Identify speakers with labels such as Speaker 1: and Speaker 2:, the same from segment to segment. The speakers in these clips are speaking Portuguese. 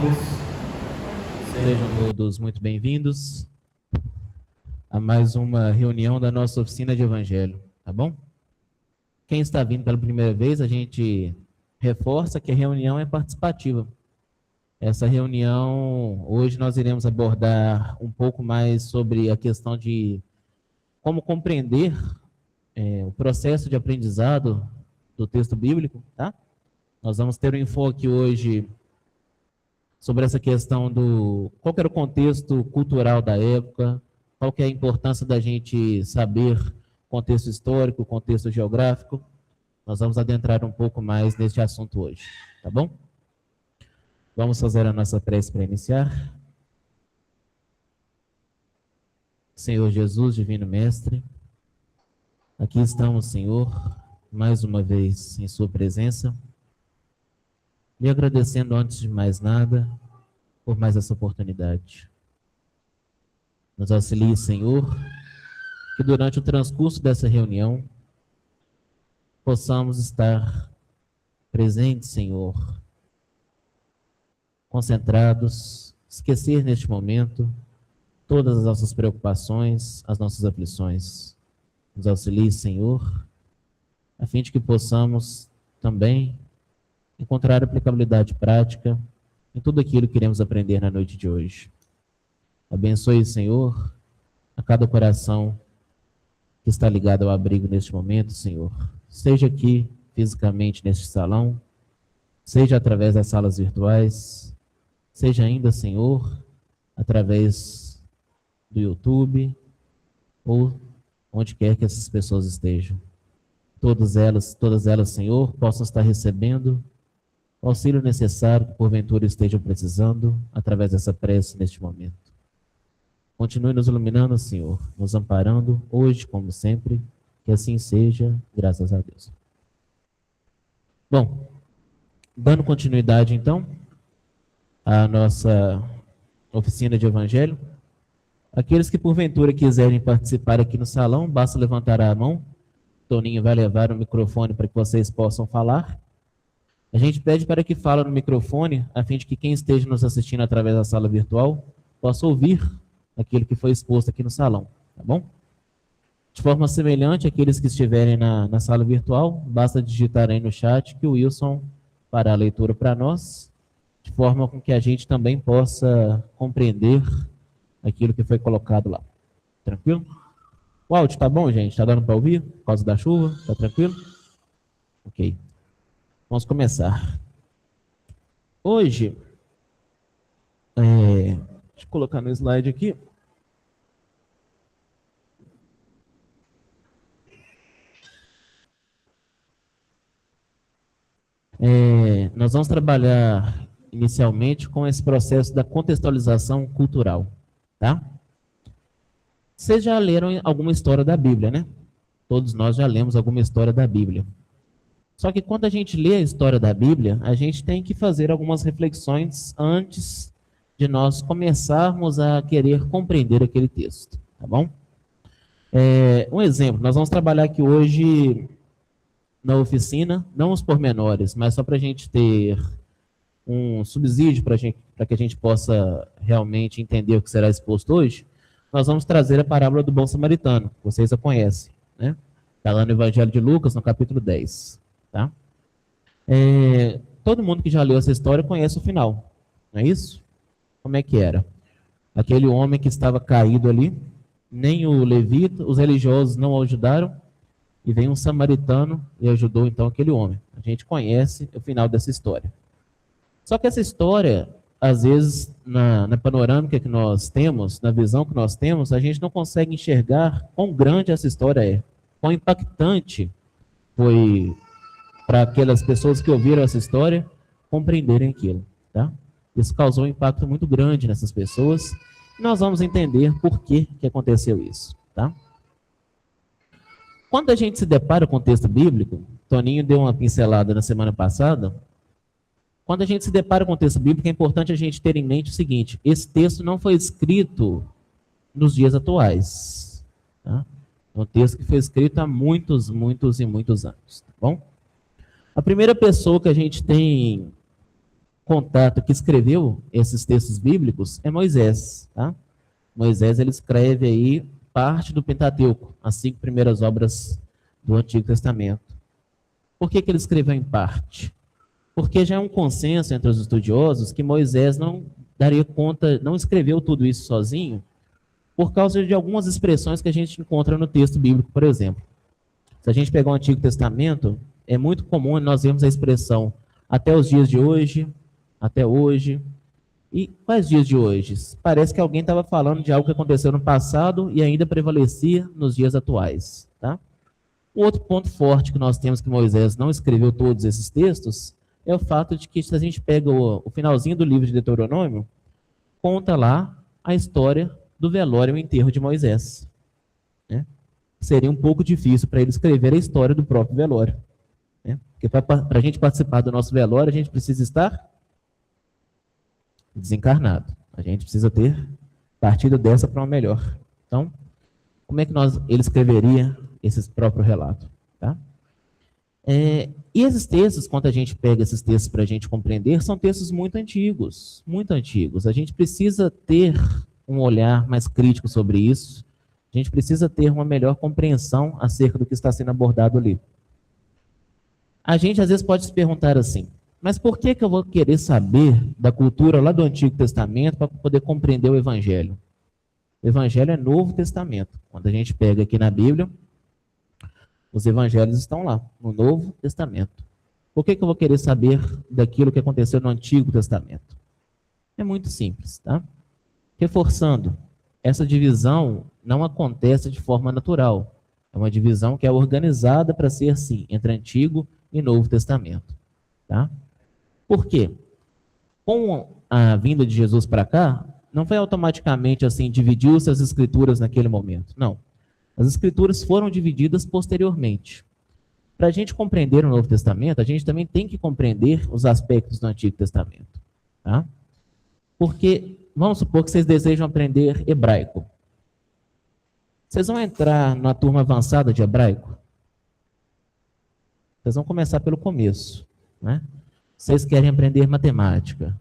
Speaker 1: Sejam todos muito bem-vindos a mais uma reunião da nossa oficina de Evangelho, tá bom? Quem está vindo pela primeira vez, a gente reforça que a reunião é participativa. Essa reunião, hoje nós iremos abordar um pouco mais sobre a questão de como compreender o processo de aprendizado do texto bíblico, tá? Nós vamos ter um enfoque hoje sobre essa questão do qual que era o contexto cultural da época, qual que é a importância da gente saber contexto histórico, contexto geográfico. Nós vamos adentrar um pouco mais neste assunto hoje, tá bom? Vamos fazer a nossa prece para iniciar. Senhor Jesus, Divino Mestre, aqui estamos, Senhor, mais uma vez em Sua presença, lhe agradecendo antes de mais nada por mais essa oportunidade. Nos auxilie, Senhor, que durante o transcurso dessa reunião possamos estar presentes, Senhor, concentrados, esquecer neste momento todas as nossas preocupações, as nossas aflições. Nos auxilie, Senhor, a fim de que possamos também encontrar aplicabilidade prática em tudo aquilo que iremos aprender na noite de hoje. Abençoe, Senhor, a cada coração que está ligado ao abrigo neste momento, Senhor. Seja aqui fisicamente neste salão, seja através das salas virtuais, seja ainda, Senhor, através do YouTube ou onde quer que essas pessoas estejam. Todas elas, Senhor, possam estar recebendo o auxílio necessário que porventura estejam precisando através dessa prece neste momento. Continue nos iluminando, Senhor, nos amparando hoje como sempre, que assim seja, graças a Deus. Bom, dando continuidade então à nossa oficina de Evangelho, aqueles que porventura quiserem participar aqui no salão, basta levantar a mão. Toninho vai levar o microfone para que vocês possam falar. A gente pede para que fale no microfone, a fim de que quem esteja nos assistindo através da sala virtual possa ouvir aquilo que foi exposto aqui no salão, tá bom? De forma semelhante, aqueles que estiverem na sala virtual, basta digitar aí no chat que o Wilson fará a leitura para nós, de forma com que a gente também possa compreender aquilo que foi colocado lá. Tranquilo? O áudio tá bom, gente? Tá dando para ouvir? Por causa da chuva? Tá tranquilo? Ok. Vamos começar. Hoje, deixa eu colocar no slide aqui. Nós vamos trabalhar inicialmente com esse processo da contextualização cultural, tá? Vocês já leram alguma história da Bíblia, né? Todos nós já lemos alguma história da Bíblia. Só que quando a gente lê a história da Bíblia, a gente tem que fazer algumas reflexões antes de nós começarmos a querer compreender aquele texto, tá bom? Um exemplo, nós vamos trabalhar aqui hoje na oficina, não os pormenores, mas só para a gente ter um subsídio para que a gente possa realmente entender o que será exposto hoje. Nós vamos trazer a parábola do bom samaritano, vocês a conhecem, né? Está lá no Evangelho de Lucas, no capítulo 10. Tá? Todo mundo que já leu essa história conhece o final, não é isso? Como é que era? Aquele homem que estava caído ali, nem o levita, os religiosos não o ajudaram, e vem um samaritano e ajudou então aquele homem. A gente conhece o final dessa história. Só que essa história, às vezes, na panorâmica que nós temos, na visão que nós temos, a gente não consegue enxergar quão grande essa história é, quão impactante foi para aquelas pessoas que ouviram essa história compreenderem aquilo, tá? Isso causou um impacto muito grande nessas pessoas. E nós vamos entender por que aconteceu isso, tá? Quando a gente se depara com o texto bíblico, Toninho deu uma pincelada na semana passada. Quando a gente se depara com o texto bíblico, é importante a gente ter em mente o seguinte: esse texto não foi escrito nos dias atuais, tá? É um texto que foi escrito há muitos anos, tá bom? A primeira pessoa que a gente tem contato que escreveu esses textos bíblicos é Moisés, tá? Moisés, ele escreve aí parte do Pentateuco, as 5 primeiras obras do Antigo Testamento. Por que ele escreveu em parte? Porque já é um consenso entre os estudiosos que Moisés não daria conta, não escreveu tudo isso sozinho, por causa de algumas expressões que a gente encontra no texto bíblico, por exemplo. Se a gente pegar o Antigo Testamento, é muito comum nós vermos a expressão até os dias de hoje, até hoje. E quais dias de hoje? Parece que alguém estava falando de algo que aconteceu no passado e ainda prevalecia nos dias atuais, tá? O outro ponto forte que nós temos que Moisés não escreveu todos esses textos é o fato de que, se a gente pega o finalzinho do livro de Deuteronômio, conta lá a história do velório e o enterro de Moisés, né? Seria um pouco difícil para ele escrever a história do próprio velório, né? Porque para a gente participar do nosso velório, a gente precisa estar desencarnado. A gente precisa ter partido dessa para uma melhor. Então, como é que ele escreveria esse próprio relato? Tá? E esses textos, quando a gente pega esses textos para a gente compreender, são textos muito antigos, muito antigos. A gente precisa ter um olhar mais crítico sobre isso. A gente precisa ter uma melhor compreensão acerca do que está sendo abordado ali. A gente, às vezes, pode se perguntar assim, mas por que eu vou querer saber da cultura lá do Antigo Testamento para poder compreender o Evangelho? O Evangelho é Novo Testamento. Quando a gente pega aqui na Bíblia, os Evangelhos estão lá, no Novo Testamento. Por que eu vou querer saber daquilo que aconteceu no Antigo Testamento? É muito simples, tá? Reforçando, essa divisão não acontece de forma natural. É uma divisão que é organizada para ser assim, entre Antigo e Novo Testamento, tá? Por quê? Com a vinda de Jesus para cá, não foi automaticamente assim, dividiu-se as escrituras naquele momento. Não. As escrituras foram divididas posteriormente. Para a gente compreender o Novo Testamento, a gente também tem que compreender os aspectos do Antigo Testamento, tá? Porque, vamos supor que vocês desejam aprender hebraico. Vocês vão entrar na turma avançada de hebraico? Vocês vão começar pelo começo, né? Vocês querem aprender matemática.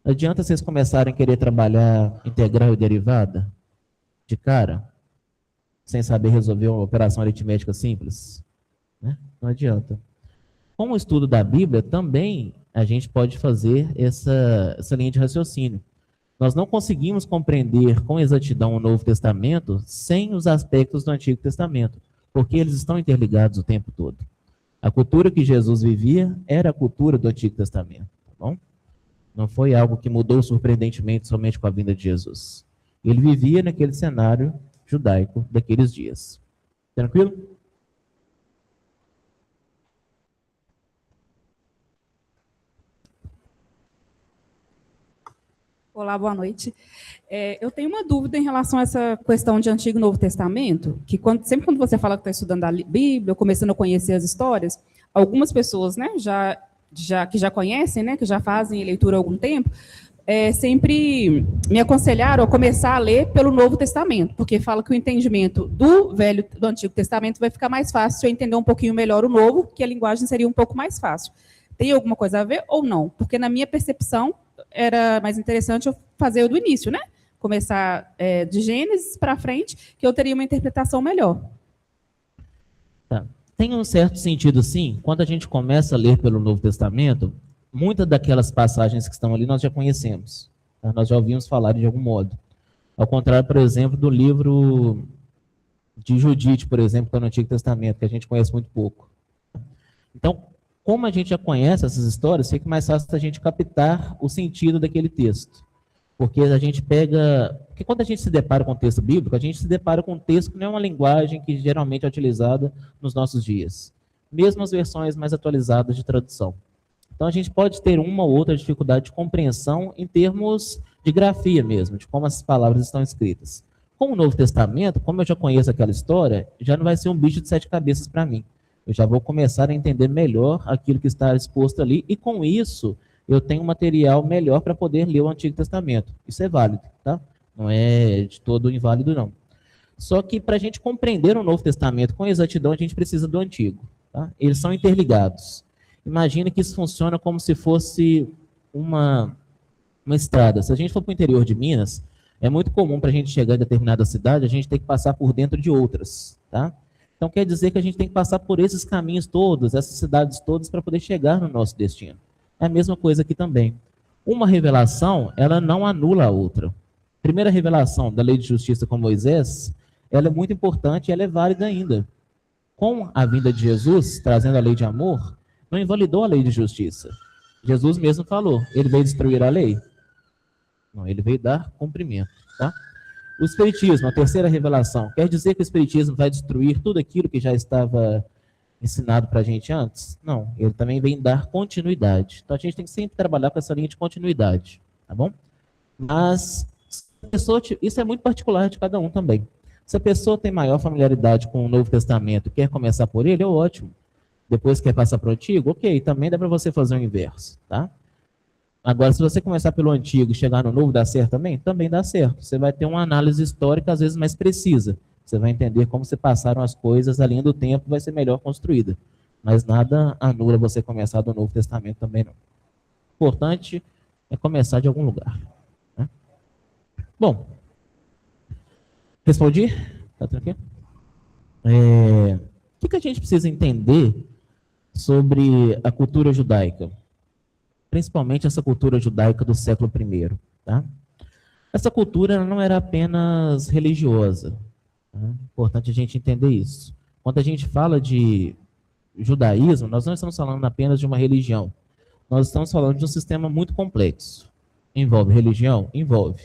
Speaker 1: Não adianta vocês começarem a querer trabalhar integral e derivada de cara, sem saber resolver uma operação aritmética simples, né? Não adianta. Com o estudo da Bíblia, também a gente pode fazer essa linha de raciocínio. Nós não conseguimos compreender com exatidão o Novo Testamento sem os aspectos do Antigo Testamento, porque eles estão interligados o tempo todo. A cultura que Jesus vivia era a cultura do Antigo Testamento, tá bom? Não foi algo que mudou surpreendentemente somente com a vinda de Jesus. Ele vivia naquele cenário judaico daqueles dias. Tranquilo?
Speaker 2: Olá, boa noite. Eu tenho uma dúvida em relação a essa questão de Antigo e Novo Testamento, que sempre quando você fala que está estudando a Bíblia, começando a conhecer as histórias, algumas pessoas, né, que já conhecem, né, que já fazem leitura há algum tempo, sempre me aconselharam a começar a ler pelo Novo Testamento, porque fala que o entendimento do Antigo Testamento vai ficar mais fácil se eu entender um pouquinho melhor o Novo, que a linguagem seria um pouco mais fácil. Tem alguma coisa a ver ou não? Porque na minha percepção era mais interessante eu fazer o do início, né? Começar de Gênesis para frente, que eu teria uma interpretação melhor.
Speaker 1: Tá. Tem um certo sentido, sim. Quando a gente começa a ler pelo Novo Testamento, muitas daquelas passagens que estão ali nós já conhecemos, tá? Nós já ouvimos falar de algum modo. Ao contrário, por exemplo, do livro de Judite, por exemplo, que é no Antigo Testamento, que a gente conhece muito pouco. Então, como a gente já conhece essas histórias, fica mais fácil a gente captar o sentido daquele texto. Porque a gente pega... Porque quando a gente se depara com o texto bíblico, a gente se depara com um texto que não é uma linguagem que geralmente é utilizada nos nossos dias. Mesmo as versões mais atualizadas de tradução. Então, a gente pode ter uma ou outra dificuldade de compreensão em termos de grafia mesmo, de como as palavras estão escritas. Com o Novo Testamento, como eu já conheço aquela história, já não vai ser um bicho de 7 cabeças para mim. Eu já vou começar a entender melhor aquilo que está exposto ali, e com isso, eu tenho um material melhor para poder ler o Antigo Testamento. Isso é válido, tá? Não é de todo inválido, não. Só que para a gente compreender o Novo Testamento com exatidão, a gente precisa do Antigo, tá? Eles são interligados. Imagina que isso funciona como se fosse uma estrada. Se a gente for para o interior de Minas, é muito comum para a gente chegar em determinada cidade, a gente tem que passar por dentro de outras, tá? Então quer dizer que a gente tem que passar por esses caminhos todos, essas cidades todas, para poder chegar no nosso destino. É a mesma coisa aqui também. Uma revelação, ela não anula a outra. Primeira revelação da lei de justiça com Moisés, ela é muito importante e ela é válida ainda. Com a vinda de Jesus, trazendo a lei de amor, não invalidou a lei de justiça. Jesus mesmo falou, ele veio destruir a lei? Não, ele veio dar cumprimento, tá? O Espiritismo, a terceira revelação, quer dizer que o Espiritismo vai destruir tudo aquilo que já estava ensinado para a gente antes? Não, ele também vem dar continuidade. Então a gente tem que sempre trabalhar com essa linha de continuidade, tá bom? Mas isso é muito particular de cada um também. Se a pessoa tem maior familiaridade com o Novo Testamento e quer começar por ele, é ótimo. Depois quer passar para o Antigo, ok, também dá para você fazer o inverso, tá? Agora, se você começar pelo Antigo e chegar no Novo, dá certo também? Também dá certo. Você vai ter uma análise histórica, às vezes, mais precisa. Você vai entender como se passaram as coisas, a linha do tempo vai ser melhor construída. Mas nada anula você começar do Novo Testamento também, não. O importante é começar de algum lugar. Né? Bom, respondi? Tá tranquilo? O que a gente precisa entender sobre a cultura judaica? Principalmente essa cultura judaica do século I. Tá? Essa cultura não era apenas religiosa. Tá? Importante a gente entender isso. Quando a gente fala de judaísmo, nós não estamos falando apenas de uma religião. Nós estamos falando de um sistema muito complexo. Envolve religião? Envolve.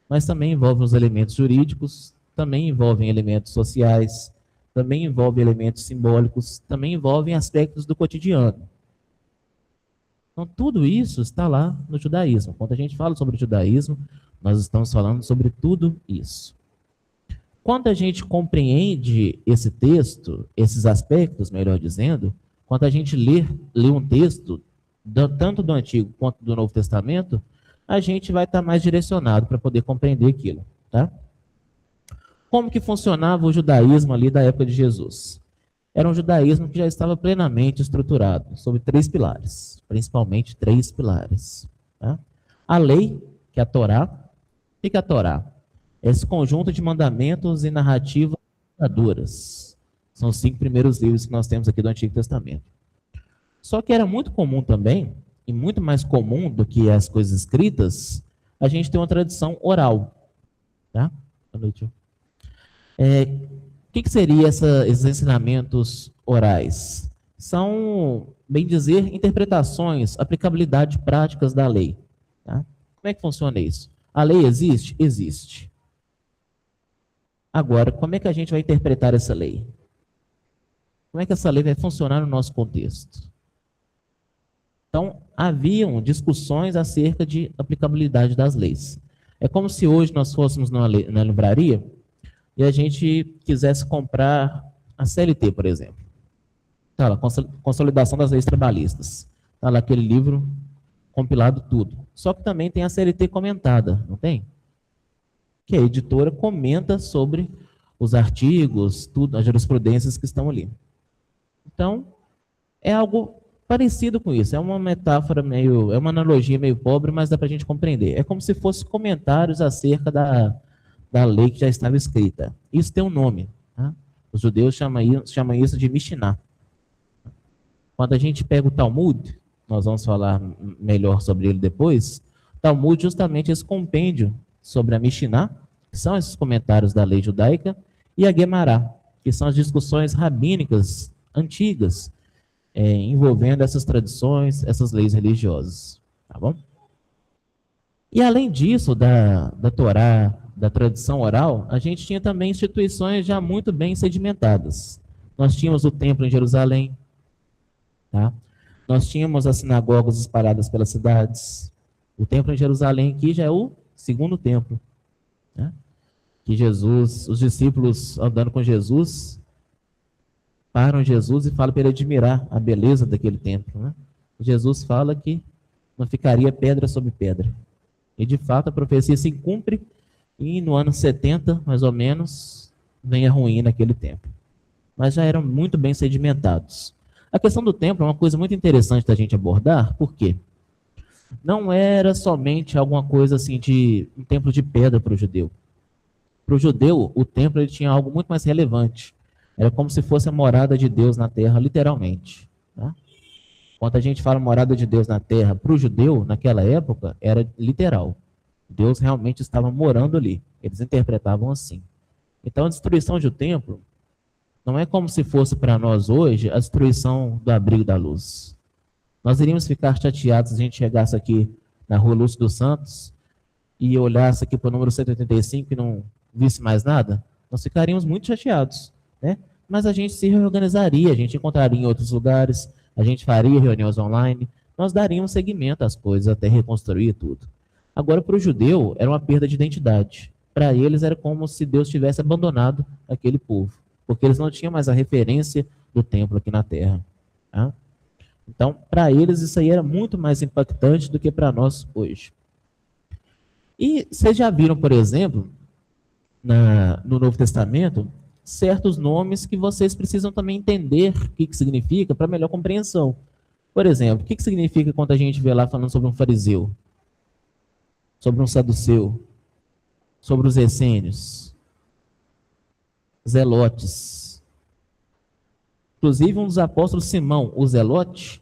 Speaker 1: Mas também envolve os elementos jurídicos, também envolvem elementos sociais, também envolve elementos simbólicos, também envolvem aspectos do cotidiano. Então, tudo isso está lá no judaísmo. Quando a gente fala sobre o judaísmo, nós estamos falando sobre tudo isso. Quando a gente compreende esse texto, esses aspectos, melhor dizendo, quando a gente lê um texto, tanto do Antigo quanto do Novo Testamento, a gente vai estar mais direcionado para poder compreender aquilo. Tá? Como que funcionava o judaísmo ali da época de Jesus? Era um judaísmo que já estava plenamente estruturado sobre 3 pilares, principalmente 3 pilares. Tá? A lei, que é a Torá. O que é a Torá? Esse conjunto de mandamentos e narrativas duras. São os 5 primeiros livros que nós temos aqui do Antigo Testamento. Só que era muito comum também, e muito mais comum do que as coisas escritas, a gente tem uma tradição oral. Tá? Boa noite. O que seria esses ensinamentos orais? São, bem dizer, interpretações, aplicabilidade práticas da lei. Tá? Como é que funciona isso? A lei existe? Existe. Agora, como é que a gente vai interpretar essa lei? Como é que essa lei vai funcionar no nosso contexto? Então, haviam discussões acerca de aplicabilidade das leis. É como se hoje nós fôssemos na livraria e a gente quisesse comprar a CLT, por exemplo. Tá lá, Consolidação das Leis Trabalhistas. Está lá aquele livro compilado tudo. Só que também tem a CLT comentada, não tem? Que a editora comenta sobre os artigos, tudo, as jurisprudências que estão ali. Então, é algo parecido com isso. É uma metáfora é uma analogia meio pobre, mas dá para a gente compreender. É como se fossem comentários acerca da lei que já estava escrita. Isso tem um nome. Tá? Os judeus chamam isso de Mishnah. Quando a gente pega o Talmud, nós vamos falar melhor sobre ele depois, Talmud justamente esse compêndio sobre a Mishnah, que são esses comentários da lei judaica, e a Guemará, que são as discussões rabínicas antigas, envolvendo essas tradições, essas leis religiosas. Tá bom? E além disso, da Torá, da tradição oral, a gente tinha também instituições já muito bem sedimentadas. Nós tínhamos o templo em Jerusalém, tá? Nós tínhamos as sinagogas espalhadas pelas cidades. O templo em Jerusalém aqui já é o segundo templo, né? Que Jesus, os discípulos andando com Jesus, param Jesus e falam para ele admirar a beleza daquele templo, né? Jesus fala que não ficaria pedra sobre pedra. E de fato a profecia se cumpre e no ano 70, mais ou menos, vem a ruína naquele templo. Mas já eram muito bem sedimentados. A questão do templo é uma coisa muito interessante da gente abordar, por quê? não era somente alguma coisa assim de um templo de pedra para o judeu. Para o judeu, o templo ele tinha algo muito mais relevante. Era como se fosse a morada de Deus na terra, literalmente. Tá? Quando a gente fala morada de Deus na terra, para o judeu, naquela época, era literal. Deus realmente estava morando ali. Eles interpretavam assim. Então, a destruição de um templo não é como se fosse para nós hoje a destruição do abrigo da luz. Nós iríamos ficar chateados se a gente chegasse aqui na Rua Lúcio dos Santos e olhasse aqui para o número 185 e não visse mais nada. Nós ficaríamos muito chateados, né? Mas a gente se reorganizaria, a gente encontraria em outros lugares, a gente faria reuniões online, nós daríamos seguimento às coisas até reconstruir tudo. Agora, para o judeu, era uma perda de identidade. Para eles, era como se Deus tivesse abandonado aquele povo, porque eles não tinham mais a referência do templo aqui na terra. Tá? Então, para eles, isso aí era muito mais impactante do que para nós hoje. E vocês já viram, por exemplo, no Novo Testamento, certos nomes que vocês precisam também entender o que significa para melhor compreensão. Por exemplo, o que significa quando a gente vê lá falando sobre um fariseu, sobre um saduceu, sobre os essênios, zelotes. Inclusive, um dos apóstolos, Simão, o zelote,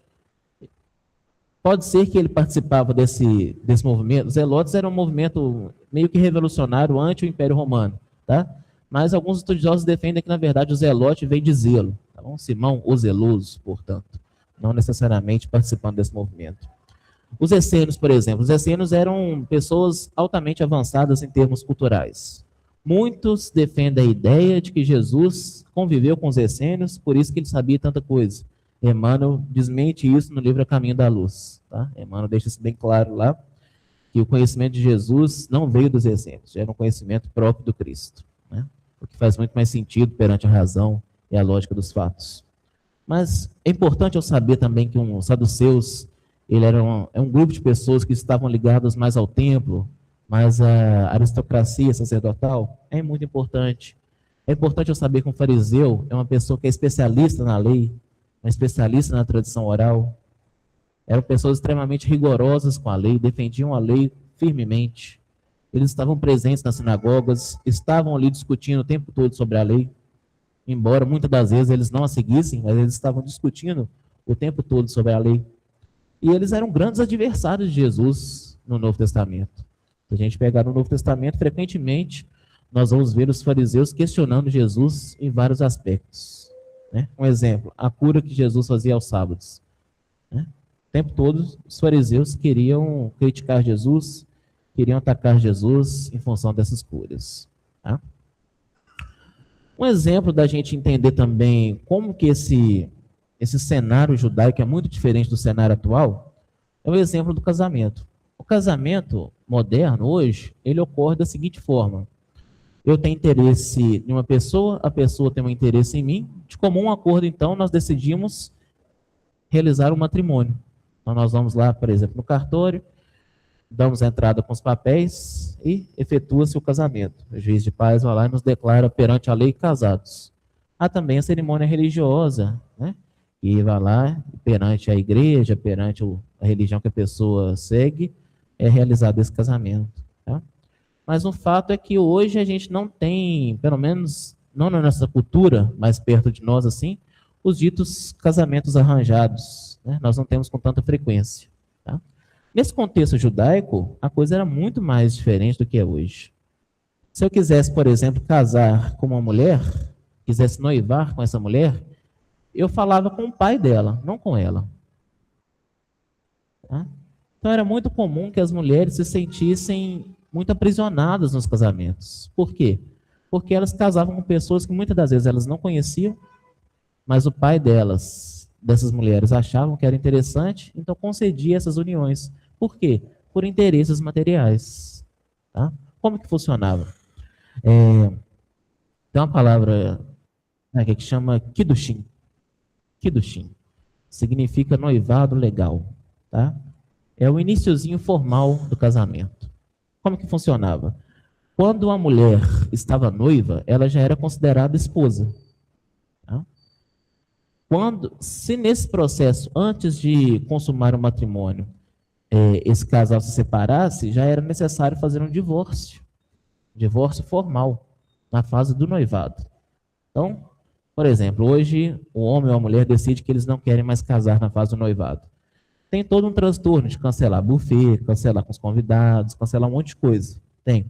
Speaker 1: pode ser que ele participava desse movimento. Os zelotes era um movimento meio que revolucionário ante o Império Romano, tá? Mas alguns estudiosos defendem que, na verdade, o zelote veio de zelo. Tá bom? Simão, o zeloso, portanto, não necessariamente participando desse movimento. Os essênios, por exemplo, os essênios eram pessoas altamente avançadas em termos culturais. Muitos defendem a ideia de que Jesus conviveu com os essênios, por isso que ele sabia tanta coisa. Emmanuel desmente isso no livro A Caminho da Luz. Tá? Emmanuel deixa isso bem claro lá, que o conhecimento de Jesus não veio dos essênios, era um conhecimento próprio do Cristo. Né? O que faz muito mais sentido perante a razão e a lógica dos fatos. Mas é importante eu saber também que os saduceus, ele era um grupo de pessoas que estavam ligadas mais ao templo, mais à aristocracia sacerdotal. É muito importante. É importante eu saber que um fariseu é uma pessoa que é especialista na lei, um especialista na tradição oral. Eram pessoas extremamente rigorosas com a lei, defendiam a lei firmemente. Eles estavam presentes nas sinagogas, estavam ali discutindo o tempo todo sobre a lei, embora muitas das vezes eles não a seguissem, mas eles estavam discutindo o tempo todo sobre a lei. E eles eram grandes adversários de Jesus no Novo Testamento. Se a gente pegar no Novo Testamento, frequentemente, nós vamos ver os fariseus questionando Jesus em vários aspectos. Né? Um exemplo, a cura que Jesus fazia aos sábados. Né? O tempo todo, os fariseus queriam criticar Jesus, queriam atacar Jesus em função dessas curas. Tá? Um exemplo da gente entender também como que esse cenário judaico é muito diferente do cenário atual é o exemplo do casamento. O casamento moderno, hoje, ele ocorre da seguinte forma. Eu tenho interesse em uma pessoa, a pessoa tem um interesse em mim, de comum acordo, então, nós decidimos realizar um matrimônio. Então, nós vamos lá, por exemplo, no cartório, damos a entrada com os papéis e efetua-se o casamento. O juiz de paz vai lá e nos declara perante a lei casados. Há também a cerimônia religiosa, né? E vai lá, perante a igreja, perante a religião que a pessoa segue, é realizado esse casamento. Tá? Mas o fato é que hoje a gente não tem, pelo menos não na nossa cultura, mais perto de nós assim, os ditos casamentos arranjados. Né? Nós não temos com tanta frequência. Tá? Nesse contexto judaico, a coisa era muito mais diferente do que é hoje. Se eu quisesse, por exemplo, casar com uma mulher, quisesse noivar com essa mulher, eu falava com o pai dela, não com ela. Tá? Então era muito comum que as mulheres se sentissem muito aprisionadas nos casamentos. Por quê? Porque elas casavam com pessoas que muitas das vezes elas não conheciam, mas o pai dessas mulheres, achavam que era interessante, então concedia essas uniões. Por quê? Por interesses materiais. Tá? Como que funcionava? Tem uma palavra que chama Kiddushin. Kiddushin significa noivado legal. Tá? É o iniciozinho formal do casamento. Como que funcionava? Quando uma mulher estava noiva, ela já era considerada esposa. Tá? Se nesse processo, antes de consumar o matrimônio, esse casal se separasse, já era necessário fazer um divórcio formal, na fase do noivado. Então, por exemplo, hoje o homem ou a mulher decide que eles não querem mais casar na fase do noivado. Tem todo um transtorno de cancelar buffet, cancelar com os convidados, cancelar um monte de coisa. Tem.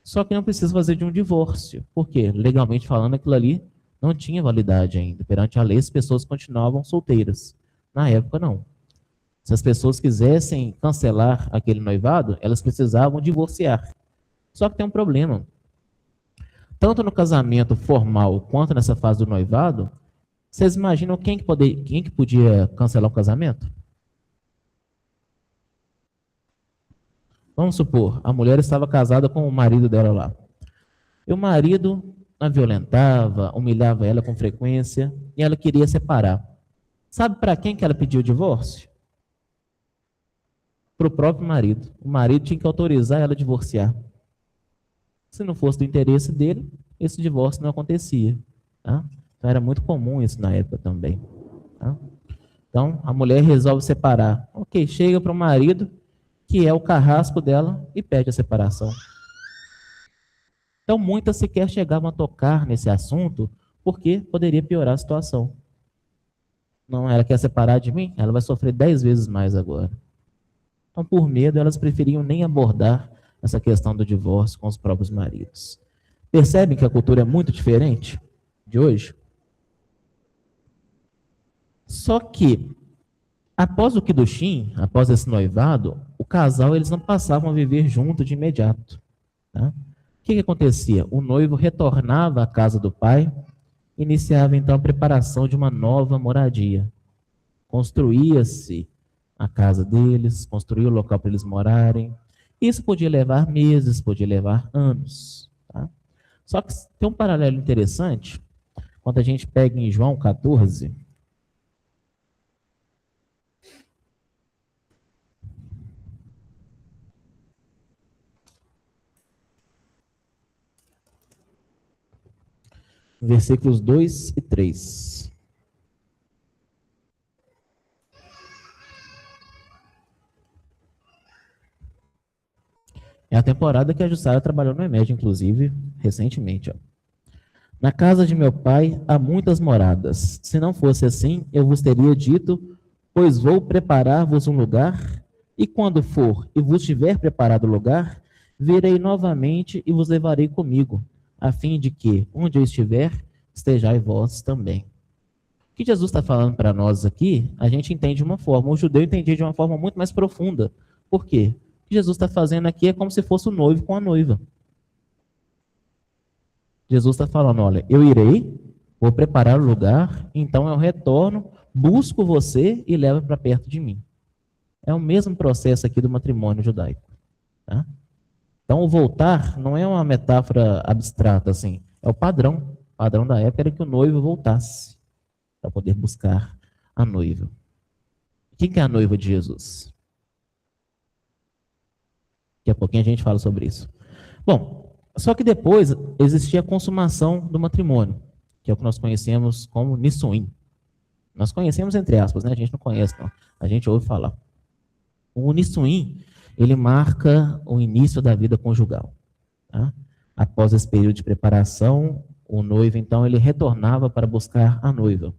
Speaker 1: Só que não precisa fazer de um divórcio. Por quê? Legalmente falando, aquilo ali não tinha validade ainda. Perante a lei, as pessoas continuavam solteiras. Na época, não. Se as pessoas quisessem cancelar aquele noivado, elas precisavam divorciar. Só que tem um problema. Tanto no casamento formal quanto nessa fase do noivado, vocês imaginam quem que podia cancelar o casamento? Vamos supor, a mulher estava casada com o marido dela lá. E o marido a violentava, humilhava ela com frequência, e ela queria separar. Sabe para quem que ela pediu o divórcio? Para o próprio marido. O marido tinha que autorizar ela a divorciar. Se não fosse do interesse dele, esse divórcio não acontecia. Tá? Então era muito comum isso na época também. Tá? Então a mulher resolve separar. Ok, chega para o marido, que é o carrasco dela, e pede a separação. Então muitas sequer chegavam a tocar nesse assunto, porque poderia piorar a situação. Não, ela quer separar de mim? Ela vai sofrer 10 vezes mais agora. Então, por medo, elas preferiam nem abordar essa questão do divórcio com os próprios maridos. Percebem que a cultura é muito diferente de hoje? Só que, após o Kiddushin, após esse noivado, o casal eles não passavam a viver junto de imediato. Tá? O que acontecia? O noivo retornava à casa do pai, iniciava então a preparação de uma nova moradia. Construía-se a casa deles, construía o local para eles morarem. Isso podia levar meses, podia levar anos. Tá? Só que tem um paralelo interessante, quando a gente pega em João 14, versículos 2 e 3. É a temporada que a Jussara trabalhou no EMED, inclusive, recentemente. Ó. Na casa de meu pai há muitas moradas. Se não fosse assim, eu vos teria dito, pois vou preparar-vos um lugar, e quando for e vos tiver preparado o lugar, virei novamente e vos levarei comigo, a fim de que, onde eu estiver, estejais vós também. O que Jesus está falando para nós aqui, a gente entende de uma forma, o judeu entendia de uma forma muito mais profunda. Por quê? O que Jesus está fazendo aqui é como se fosse o noivo com a noiva. Jesus está falando, olha, eu irei, vou preparar o lugar, então eu retorno, busco você e levo para perto de mim. É o mesmo processo aqui do matrimônio judaico. Tá? Então, o voltar não é uma metáfora abstrata, assim, é o padrão. O padrão da época era que o noivo voltasse para poder buscar a noiva. Quem que é a noiva de Jesus? Daqui a pouquinho a gente fala sobre isso. Bom, só que depois existia a consumação do matrimônio, que é o que nós conhecemos como Nissuim. Nós conhecemos entre aspas, né? A gente não conhece, não. A gente ouve falar. O Nissuim, ele marca o início da vida conjugal. Tá? Após esse período de preparação, o noivo, então, ele retornava para buscar a noiva.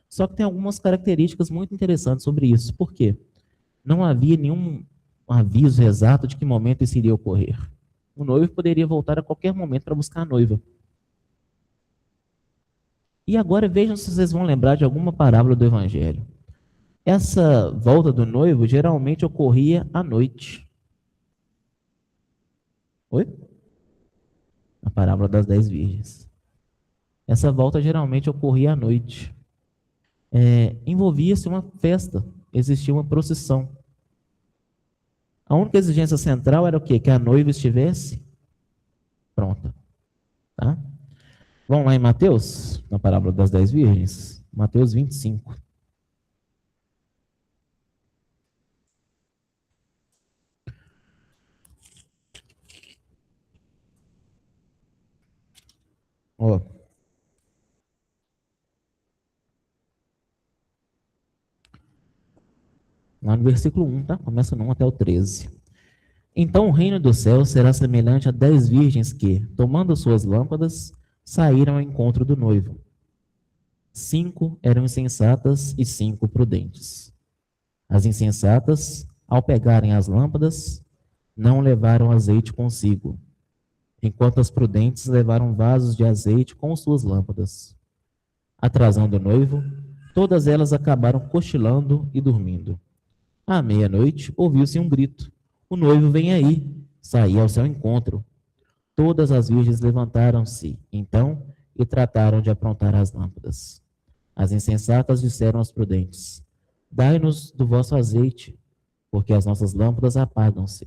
Speaker 1: Só que tem algumas características muito interessantes sobre isso. Por quê? Não havia nenhum aviso exato de que momento isso iria ocorrer. O noivo poderia voltar a qualquer momento para buscar a noiva. E agora vejam se vocês vão lembrar de alguma parábola do Evangelho. Essa volta do noivo geralmente ocorria à noite. Oi? A parábola das 10 virgens. Essa volta geralmente ocorria à noite. Envolvia-se uma festa, existia uma procissão. A única exigência central era o quê? Que a noiva estivesse pronta. Tá? Vamos lá em Mateus, na parábola das 10 virgens. Mateus 25. Ó. lá no versículo 1, tá? Começa no 1 até o 13. Então o reino do céu será semelhante a 10 virgens que, tomando suas lâmpadas, saíram ao encontro do noivo. 5 eram insensatas e 5 prudentes. As insensatas, ao pegarem as lâmpadas, não levaram azeite consigo, enquanto as prudentes levaram vasos de azeite com suas lâmpadas. Atrasando o noivo, todas elas acabaram cochilando e dormindo. À meia-noite, ouviu-se um grito: "O noivo vem aí!" Saí ao seu encontro. Todas as virgens levantaram-se, então, e trataram de aprontar as lâmpadas. As insensatas disseram aos prudentes: "Dai-nos do vosso azeite, porque as nossas lâmpadas apagam-se."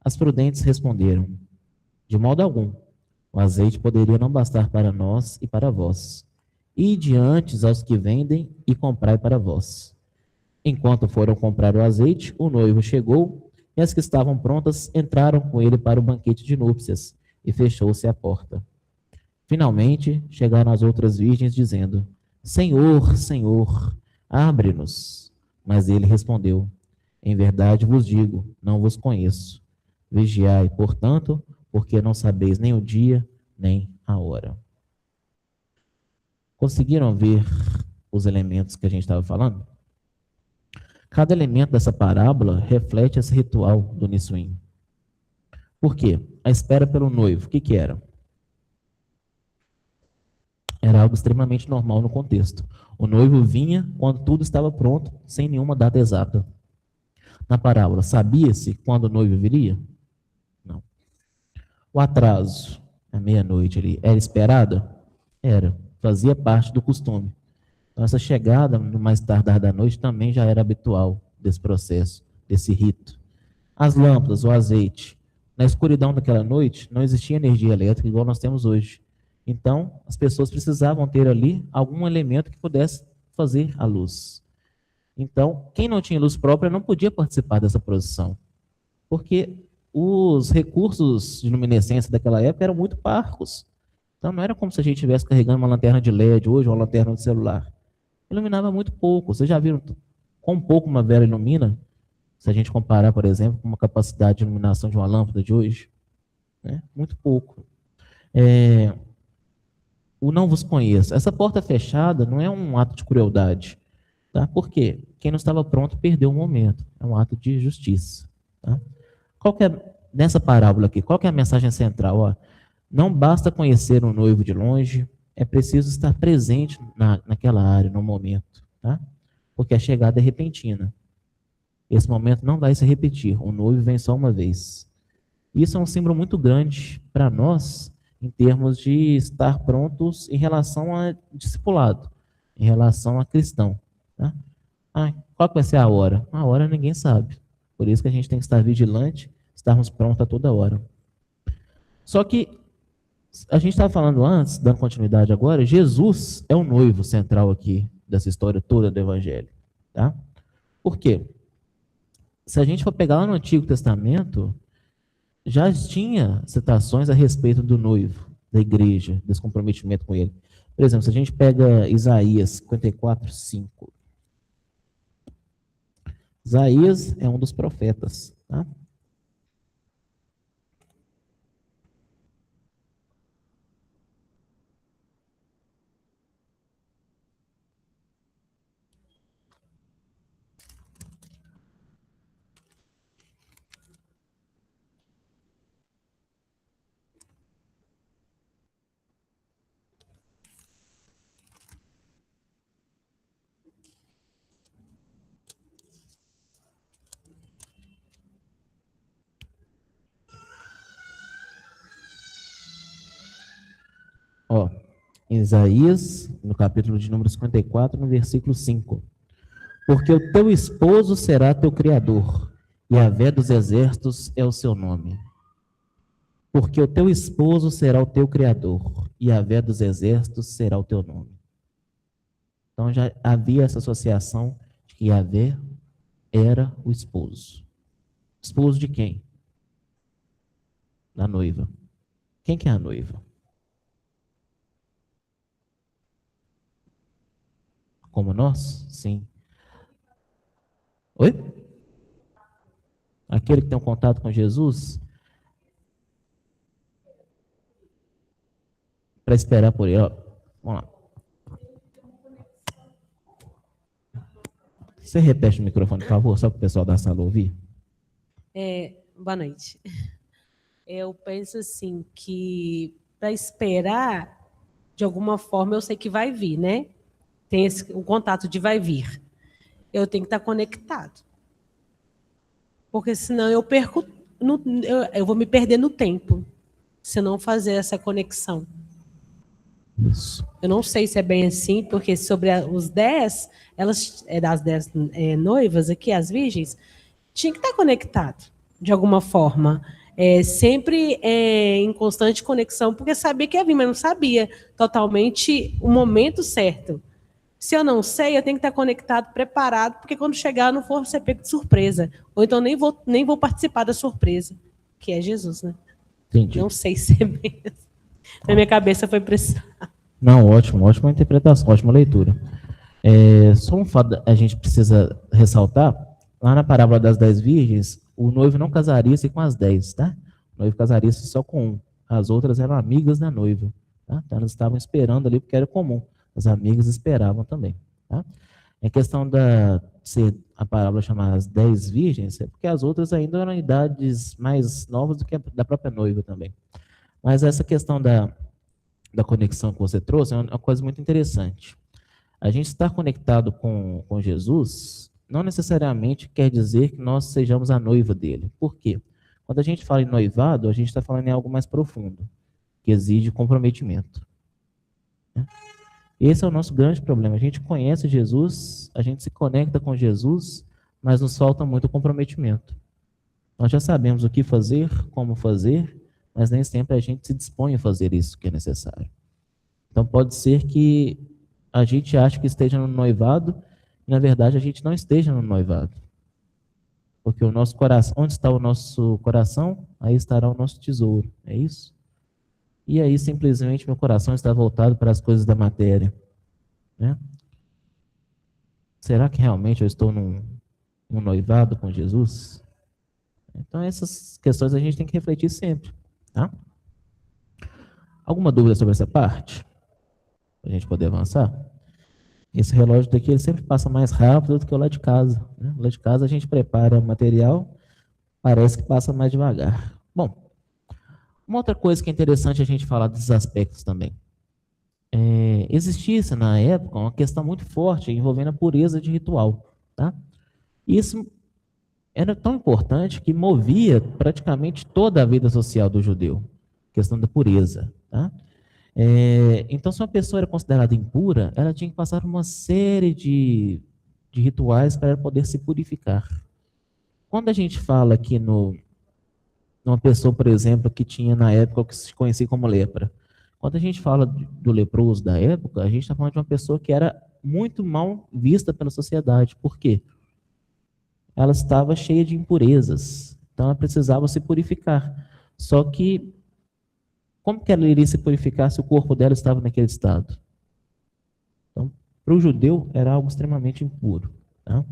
Speaker 1: As prudentes responderam: "De modo algum. O azeite poderia não bastar para nós e para vós. Ide antes aos que vendem e comprai para vós." Enquanto foram comprar o azeite, o noivo chegou e as que estavam prontas entraram com ele para o banquete de núpcias e fechou-se a porta. Finalmente, chegaram as outras virgens dizendo: "Senhor, Senhor, abre-nos." Mas ele respondeu: "Em verdade vos digo, não vos conheço. Vigiai, portanto, porque não sabeis nem o dia, nem a hora." Conseguiram ver os elementos que a gente estava falando? Cada elemento dessa parábola reflete esse ritual do Nissuim. Por quê? A espera pelo noivo, o que que era? Era algo extremamente normal no contexto. O noivo vinha quando tudo estava pronto, sem nenhuma data exata. Na parábola, sabia-se quando o noivo viria? Não. O atraso, à meia-noite ali, era esperada? Era. Fazia parte do costume. Então, essa chegada no mais tardar da noite também já era habitual desse processo, desse rito. As lâmpadas, o azeite. Na escuridão daquela noite, não existia energia elétrica igual nós temos hoje. Então, as pessoas precisavam ter ali algum elemento que pudesse fazer a luz. Então, quem não tinha luz própria não podia participar dessa procissão, porque os recursos de luminescência daquela época eram muito parcos. Então, não era como se a gente estivesse carregando uma lanterna de LED hoje ou uma lanterna de celular. Iluminava muito pouco. Vocês já viram quão pouco uma vela ilumina? Se a gente comparar, por exemplo, com uma capacidade de iluminação de uma lâmpada de hoje, né? Muito pouco. O não vos conheço. Essa porta fechada não é um ato de crueldade, tá? Por quê? Quem não estava pronto perdeu o momento. É um ato de justiça, tá? Qual que é, nessa parábola aqui, qual que é a mensagem central? Ó, não basta conhecer um noivo de longe, é preciso estar presente naquela área, no momento, tá? Porque a chegada é repentina. Esse momento não vai se repetir. O noivo vem só uma vez. Isso é um símbolo muito grande para nós, em termos de estar prontos em relação a discipulado, em relação a cristão. Tá? Qual que vai ser a hora? A hora ninguém sabe. Por isso que a gente tem que estar vigilante, estarmos prontos a toda hora. Só que a gente estava falando antes, dando continuidade agora, Jesus é o noivo central aqui dessa história toda do Evangelho. Tá? Por quê? Se a gente for pegar lá no Antigo Testamento, já tinha citações a respeito do noivo, da igreja, desse comprometimento com ele. Por exemplo, se a gente pega Isaías 54, 5. Isaías é um dos profetas, tá? Ó, Isaías, no capítulo de número 54, no versículo 5. Porque o teu esposo será teu criador, e Yahvé dos exércitos é o seu nome. Porque o teu esposo será o teu criador, e Yahvé dos exércitos será o teu nome. Então já havia essa associação de que Yahvé era o esposo. Esposo de quem? Da noiva. Quem que é a noiva? Como nós? Sim. Oi? Aquele que tem um contato com Jesus, para esperar por ele. Ó. Vamos lá. Você repete o microfone, por favor, só para o pessoal da sala ouvir.
Speaker 3: Boa noite. Eu penso assim que para esperar, de alguma forma, eu sei que vai vir, né? Tem o contato de vai vir. Eu tenho que estar conectado. Porque senão eu perco, eu vou me perder no tempo, se eu não fazer essa conexão.
Speaker 1: Isso.
Speaker 3: Eu não sei se é bem assim, porque sobre os 10, elas, das 10 noivas aqui, as virgens, tinha que estar conectado, de alguma forma. Sempre em constante conexão, porque sabia que ia vir, mas não sabia totalmente o momento certo. Se eu não sei, eu tenho que estar conectado, preparado, porque quando chegar eu não for ser pego de surpresa. Ou então nem vou participar da surpresa, que é Jesus, né?
Speaker 1: Entendi.
Speaker 3: Não sei se é mesmo. Na minha cabeça foi preciso.
Speaker 1: Não, ótimo, ótima interpretação, ótima leitura. Só um fato a gente precisa ressaltar, lá na parábola das 10 virgens, o noivo não casaria-se com as 10, tá? O noivo casaria-se só com um. As outras eram amigas da noiva, tá? Então elas estavam esperando ali porque era comum. As amigas esperavam também, tá? Em questão da ser a parábola chamada as 10 virgens, é porque as outras ainda eram idades mais novas do que a da própria noiva também. Mas essa questão da conexão que você trouxe é uma coisa muito interessante. A gente estar conectado com Jesus não necessariamente quer dizer que nós sejamos a noiva dele. Por quê? Quando a gente fala em noivado, a gente está falando em algo mais profundo, que exige comprometimento. Esse é o nosso grande problema. A gente conhece Jesus, a gente se conecta com Jesus, mas nos falta muito comprometimento. Nós já sabemos o que fazer, como fazer, mas nem sempre a gente se dispõe a fazer isso que é necessário. Então pode ser que a gente ache que esteja no noivado, e na verdade a gente não esteja no noivado. Porque o nosso coração, onde está o nosso coração, aí estará o nosso tesouro, é isso? E aí simplesmente meu coração está voltado para as coisas da matéria, né? Será que realmente eu estou num noivado com Jesus? Então essas questões a gente tem que refletir sempre, tá? Alguma dúvida sobre essa parte? Para a gente poder avançar? Esse relógio daqui ele sempre passa mais rápido do que o lá de casa, né? Lá de casa a gente prepara o material, parece que passa mais devagar. Bom, uma outra coisa que é interessante a gente falar desses aspectos também. Existisse na época uma questão muito forte envolvendo a pureza de ritual, tá? Isso era tão importante que movia praticamente toda a vida social do judeu, a questão da pureza, tá? Então, se uma pessoa era considerada impura, ela tinha que passar por uma série de rituais para ela poder se purificar. Quando a gente fala aqui numa pessoa, por exemplo, que tinha na época o que se conhecia como lepra, quando a gente fala do leproso da época, a gente está falando de uma pessoa que era muito mal vista pela sociedade. Por quê? Ela estava cheia de impurezas, então ela precisava se purificar. Só que como que ela iria se purificar se o corpo dela estava naquele estado? Então, para o judeu, era algo extremamente impuro. Tá?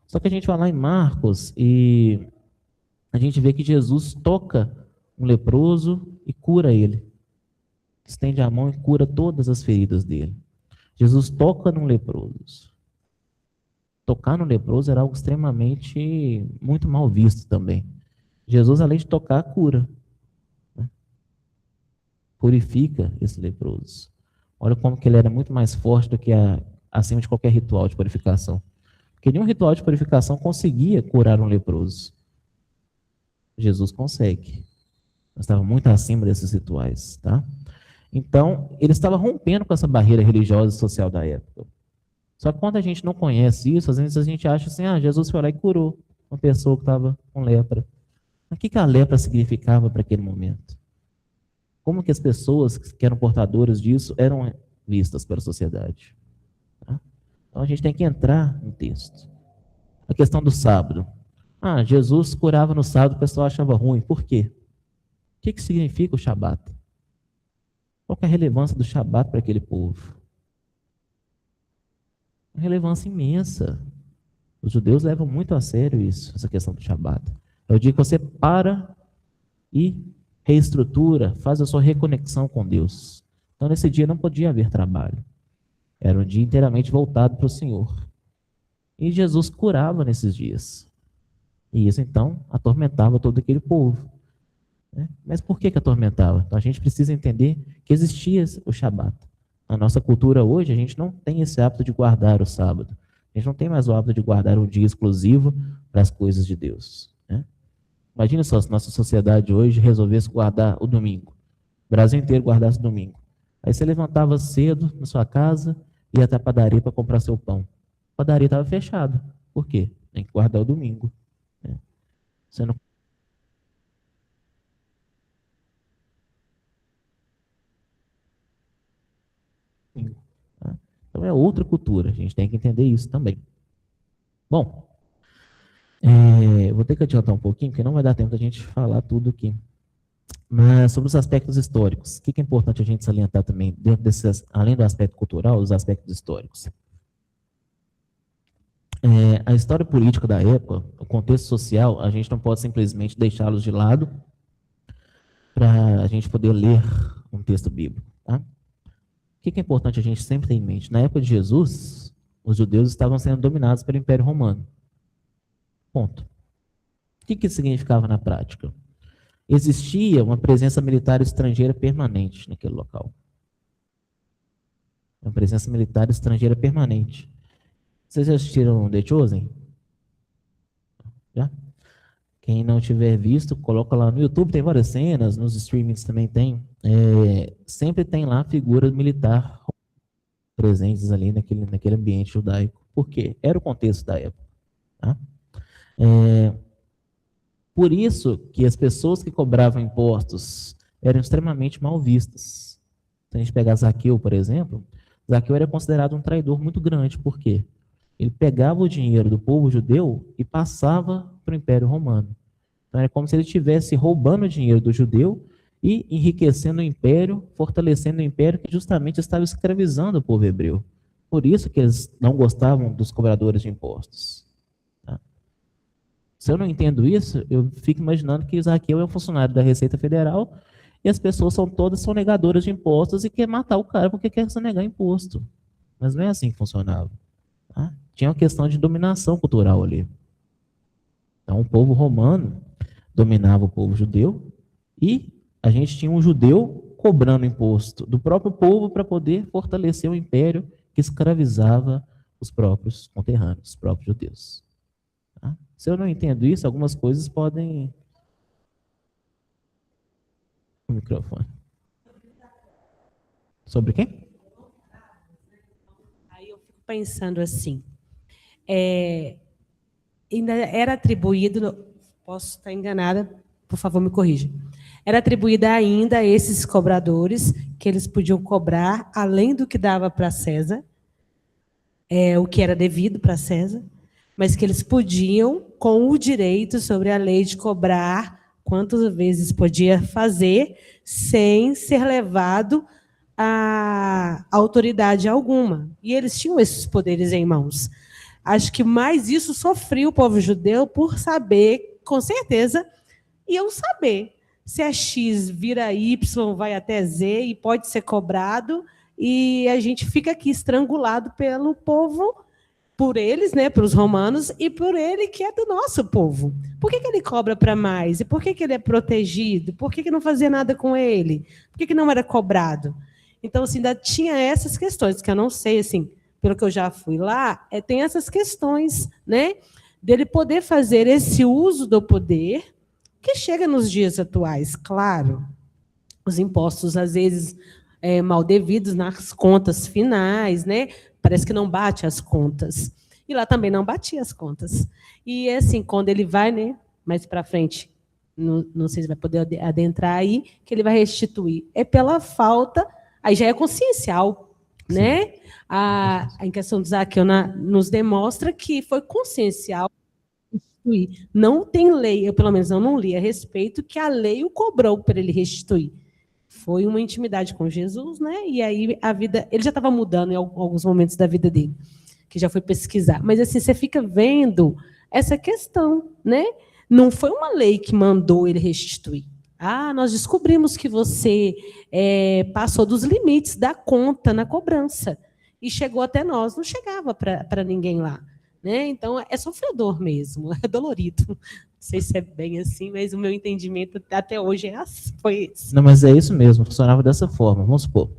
Speaker 1: Só que a gente vai lá em Marcos e a gente vê que Jesus toca um leproso e cura ele. Estende a mão e cura todas as feridas dele. Jesus toca num leproso. Tocar no leproso era algo extremamente, muito mal visto também. Jesus, além de tocar, cura. Purifica esse leproso. Olha como que ele era muito mais forte do que acima de qualquer ritual de purificação. Porque nenhum ritual de purificação conseguia curar um leproso. Jesus consegue. Estava muito acima desses rituais, tá? Então, ele estava rompendo com essa barreira religiosa e social da época. Só que quando a gente não conhece isso, às vezes a gente acha assim, Jesus foi lá e curou uma pessoa que estava com lepra. Mas o que a lepra significava para aquele momento? Como que as pessoas que eram portadoras disso eram vistas pela sociedade? Tá? Então a gente tem que entrar no texto. A questão do sábado. Jesus curava no sábado, o pessoal achava ruim. Por quê? O que significa o Shabat? Qual que é a relevância do Shabat para aquele povo? Uma relevância imensa. Os judeus levam muito a sério isso, essa questão do Shabat. É o dia que você para e reestrutura, faz a sua reconexão com Deus. Então, nesse dia não podia haver trabalho. Era um dia inteiramente voltado para o Senhor. E Jesus curava nesses dias. E isso, então, atormentava todo aquele povo. Né? Mas por que atormentava? Então, a gente precisa entender que existia o Shabat. Na nossa cultura hoje, a gente não tem esse hábito de guardar o sábado. A gente não tem mais o hábito de guardar um dia exclusivo para as coisas de Deus. Né? Imagina só se nossa sociedade hoje resolvesse guardar o domingo. O Brasil inteiro guardasse o domingo. Aí você levantava cedo na sua casa, ia até a padaria para comprar seu pão. A padaria estava fechada. Por quê? Tem que guardar o domingo. Né? Você não... Tá? Então é outra cultura. A gente tem que entender isso também. Bom, vou ter que adiantar um pouquinho, porque não vai dar tempo da gente falar tudo aqui. Mas sobre os aspectos históricos, o que é importante a gente salientar também, dentro desses, além do aspecto cultural, os aspectos históricos? A história política da época, o contexto social, a gente não pode simplesmente deixá-los de lado para a gente poder ler um texto bíblico. Tá? O que é importante a gente sempre ter em mente? Na época de Jesus, os judeus estavam sendo dominados pelo Império Romano. Ponto. O que isso significava na prática? Existia uma presença militar estrangeira permanente naquele local. Uma presença militar estrangeira permanente. Vocês já assistiram The Chosen? Já? Quem não tiver visto, coloca lá no YouTube, tem várias cenas, nos streamings também tem. Sempre tem lá figuras militares presentes ali naquele ambiente judaico. Por quê? Era o contexto da época. Tá? Por isso que as pessoas que cobravam impostos eram extremamente mal vistas. Se a gente pegar Zaqueu, por exemplo, Zaqueu era considerado um traidor muito grande. Por quê? Ele pegava o dinheiro do povo judeu e passava para o Império Romano. Então era como se ele estivesse roubando o dinheiro do judeu e enriquecendo o império, fortalecendo o império que justamente estava escravizando o povo hebreu. Por isso que eles não gostavam dos cobradores de impostos. Tá? Se eu não entendo isso, eu fico imaginando que Zaqueu é um funcionário da Receita Federal e as pessoas todas são negadoras de impostos e quer matar o cara porque quer sonegar imposto. Mas não é assim que funcionava. Tá? Tinha uma questão de dominação cultural ali. Então, o povo romano dominava o povo judeu e a gente tinha um judeu cobrando imposto do próprio povo para poder fortalecer o império que escravizava os próprios conterrâneos, os próprios judeus. Tá? Se eu não entendo isso, algumas coisas podem... O microfone. Sobre quem?
Speaker 3: Aí eu fico pensando assim, ainda era atribuído, posso estar enganada, por favor me corrija, era atribuída ainda a esses cobradores que eles podiam cobrar além do que dava para César, o que era devido para César, mas que eles podiam, com o direito sobre a lei de cobrar quantas vezes podia fazer, sem ser levado a autoridade alguma. E eles tinham esses poderes em mãos. Acho que mais isso sofreu o povo judeu por saber, com certeza, iam saber se a X vira Y, vai até Z e pode ser cobrado, e a gente fica aqui estrangulado pelo povo, por eles, né, para os romanos, e por ele que é do nosso povo. Por que ele cobra para mais? E por que ele é protegido? Por que não fazia nada com ele? Por que não era cobrado? Então, assim, ainda tinha essas questões, que eu não sei, assim, pelo que eu já fui lá, tem essas questões, né, dele poder fazer esse uso do poder, que chega nos dias atuais, claro. Os impostos, às vezes, mal devidos nas contas finais, né? Parece que não bate as contas. E lá também não batia as contas. E, assim, quando ele vai, né, mais para frente, não sei se vai poder adentrar aí, que ele vai restituir. É pela falta, aí já é consciencial, né? Em questão do Zaqueu nos demonstra que foi consciencial restituir. Não tem lei, eu pelo menos não li a respeito, que a lei o cobrou para ele restituir. Foi uma intimidade com Jesus, né? E aí a vida, ele já estava mudando em alguns momentos da vida dele. que já foi pesquisar. Mas assim, você fica vendo essa questão, né? Não foi uma lei que mandou ele restituir. Ah, nós descobrimos que você passou dos limites da conta na cobrança e chegou até nós. Não chegava para ninguém lá, né? Então, é sofredor mesmo, é dolorido. Não sei se é bem assim, mas o meu entendimento até hoje foi esse.
Speaker 1: Não, mas é isso mesmo, funcionava dessa forma. Vamos supor,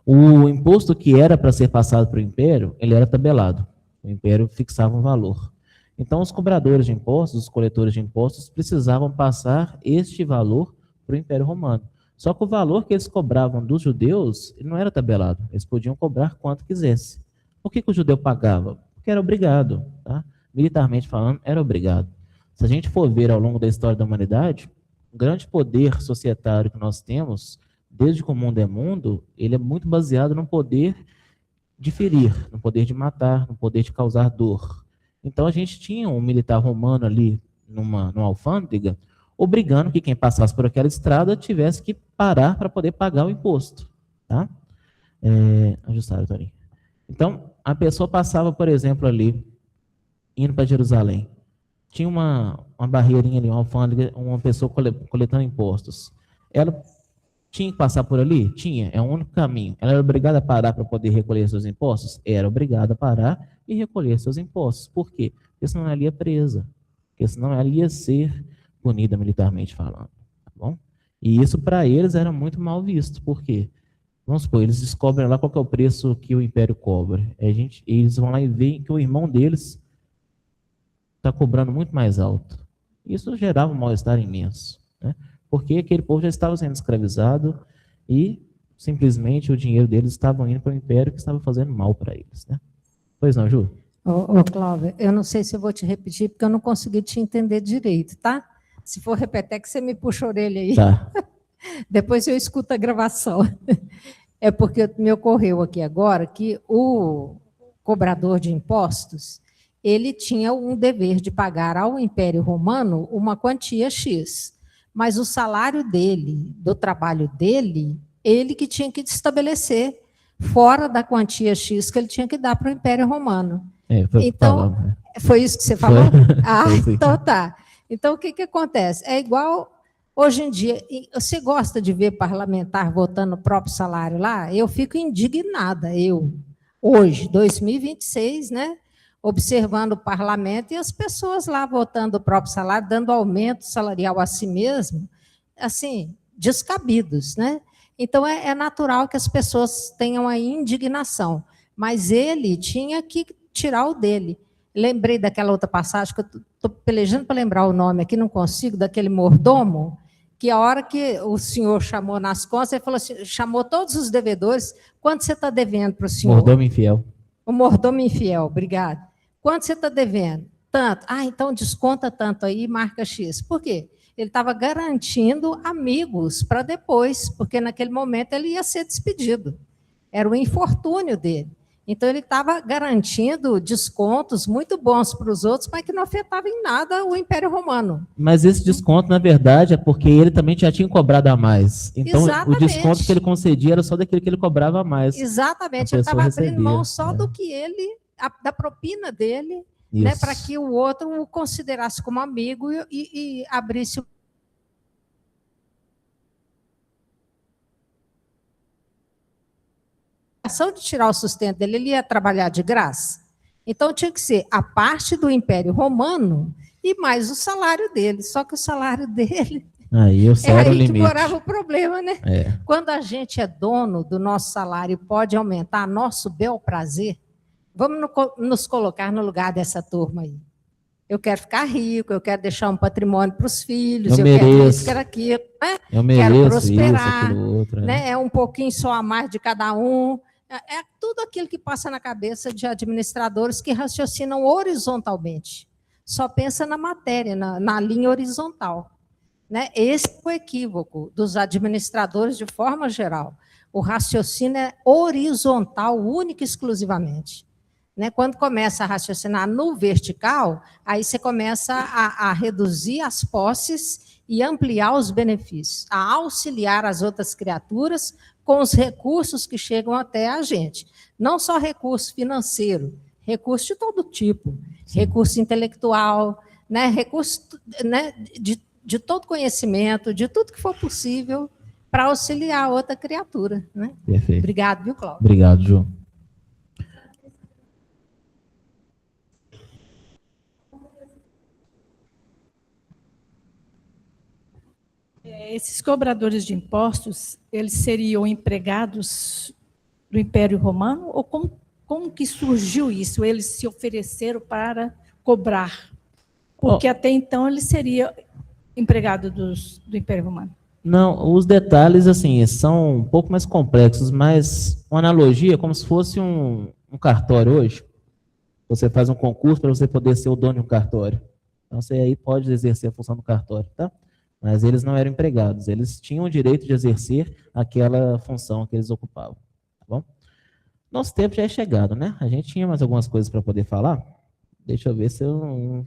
Speaker 1: o imposto que era para ser passado para o Império, ele era tabelado. O Império fixava um valor. Então, os cobradores de impostos, os coletores de impostos, precisavam passar este valor para o Império Romano. Só que o valor que eles cobravam dos judeus não era tabelado. Eles podiam cobrar quanto quisesse. Por que o judeu pagava? Porque era obrigado. Tá? Militarmente falando, era obrigado. Se a gente for ver ao longo da história da humanidade, o grande poder societário que nós temos, desde que o mundo é mundo, ele é muito baseado no poder de ferir, no poder de matar, no poder de causar dor. Então a gente tinha um militar romano ali numa alfândega, obrigando que quem passasse por aquela estrada tivesse que parar para poder pagar o imposto. Tá? Ajustaram, Toninho. Então, a pessoa passava, por exemplo, ali, indo para Jerusalém. Tinha uma barreirinha ali, uma alfândega, uma pessoa coletando impostos. Ela tinha que passar por ali? Tinha, é o único caminho. Ela era obrigada a parar para poder recolher seus impostos? Era obrigada a parar e recolher seus impostos. Por quê? Porque senão ela ia presa. Porque senão ela ia ser punida militarmente falando. Tá bom? E isso para eles era muito mal visto. Por quê? Vamos supor, eles descobrem lá qual que é o preço que o Império cobra. Eles vão lá e veem que o irmão deles está cobrando muito mais alto. Isso gerava um mal-estar imenso, né? Porque aquele povo já estava sendo escravizado e simplesmente o dinheiro deles estava indo para o Império que estava fazendo mal para eles, né? Pois não, Ju?
Speaker 4: Ô, Cláudia, eu não sei se eu vou te repetir, porque eu não consegui te entender direito, tá? Se for repetir, é que você me puxa a orelha aí.
Speaker 1: Tá.
Speaker 4: Depois eu escuto a gravação. É porque me ocorreu aqui agora que o cobrador de impostos, ele tinha um dever de pagar ao Império Romano uma quantia X, mas o salário dele, do trabalho dele, ele que tinha que estabelecer fora da quantia X que ele tinha que dar para o Império Romano. Então, foi isso que você falou? Então tá. Então, o que acontece? É igual hoje em dia. Você gosta de ver parlamentar votando o próprio salário lá? Eu fico indignada, hoje, 2026, né? Observando o parlamento e as pessoas lá votando o próprio salário, dando aumento salarial a si mesmo, assim, descabidos, né? Então, é natural que as pessoas tenham a indignação, mas ele tinha que tirar o dele. Lembrei daquela outra passagem, que eu estou pelejando para lembrar o nome aqui, não consigo, daquele mordomo, que a hora que o senhor chamou nas contas, ele falou assim, chamou todos os devedores, quanto você está devendo para o senhor?
Speaker 1: Mordomo infiel.
Speaker 4: O mordomo infiel, obrigado. Quanto você está devendo? Tanto. Ah, então desconta tanto aí, marca X. Por quê? Ele estava garantindo amigos para depois, porque naquele momento ele ia ser despedido. Era o infortúnio dele. Então, ele estava garantindo descontos muito bons para os outros, mas que não afetava em nada o Império Romano.
Speaker 1: Mas esse desconto, na verdade, é porque ele também já tinha cobrado a mais. Então,
Speaker 4: Exatamente.
Speaker 1: O desconto que ele concedia era só daquilo que ele cobrava a mais.
Speaker 4: Exatamente. Ele estava abrindo mão só do que ele, da propina dele, né, para que o outro o considerasse como amigo e abrisse o de tirar o sustento dele, ele ia trabalhar de graça. Então, tinha que ser a parte do Império Romano e mais o salário dele. Só que o salário dele...
Speaker 1: Aí o salário é o limite.
Speaker 4: Que morava o problema, né?
Speaker 1: É.
Speaker 4: Quando a gente é dono do nosso salário e pode aumentar nosso bel prazer, vamos nos colocar no lugar dessa turma aí. Eu quero ficar rico, eu quero deixar um patrimônio para os filhos, eu quero isso, quero aquilo, né?
Speaker 1: Eu mereço
Speaker 4: quero prosperar,
Speaker 1: isso, aquilo outro,
Speaker 4: né? É um pouquinho só a mais de cada um. É tudo aquilo que passa na cabeça de administradores que raciocinam horizontalmente. Só pensa na matéria, na linha horizontal. Né? Esse é o equívoco dos administradores de forma geral. O raciocínio é horizontal, único e exclusivamente. Né? Quando começa a raciocinar no vertical, aí você começa a reduzir as posses e ampliar os benefícios, a auxiliar as outras criaturas com os recursos que chegam até a gente. Não só recurso financeiro, recurso de todo tipo, recurso intelectual, né, recurso, né, de todo conhecimento, de tudo que for possível para auxiliar a outra criatura. Né?
Speaker 1: Perfeito.
Speaker 4: Obrigado, viu, Cláudio?
Speaker 1: Obrigado, Ju.
Speaker 5: Esses cobradores de impostos, eles seriam empregados do Império Romano? Ou como que surgiu isso? Eles se ofereceram para cobrar? Porque até então eles seriam empregados do Império Romano.
Speaker 1: Não, os detalhes, assim, são um pouco mais complexos, mas uma analogia é como se fosse um cartório hoje. Você faz um concurso para você poder ser o dono de um cartório. Então, você aí pode exercer a função do cartório, tá? Mas eles não eram empregados, eles tinham o direito de exercer aquela função que eles ocupavam, tá bom? Nosso tempo já é chegado, né? A gente tinha mais algumas coisas para poder falar. Deixa eu ver se eu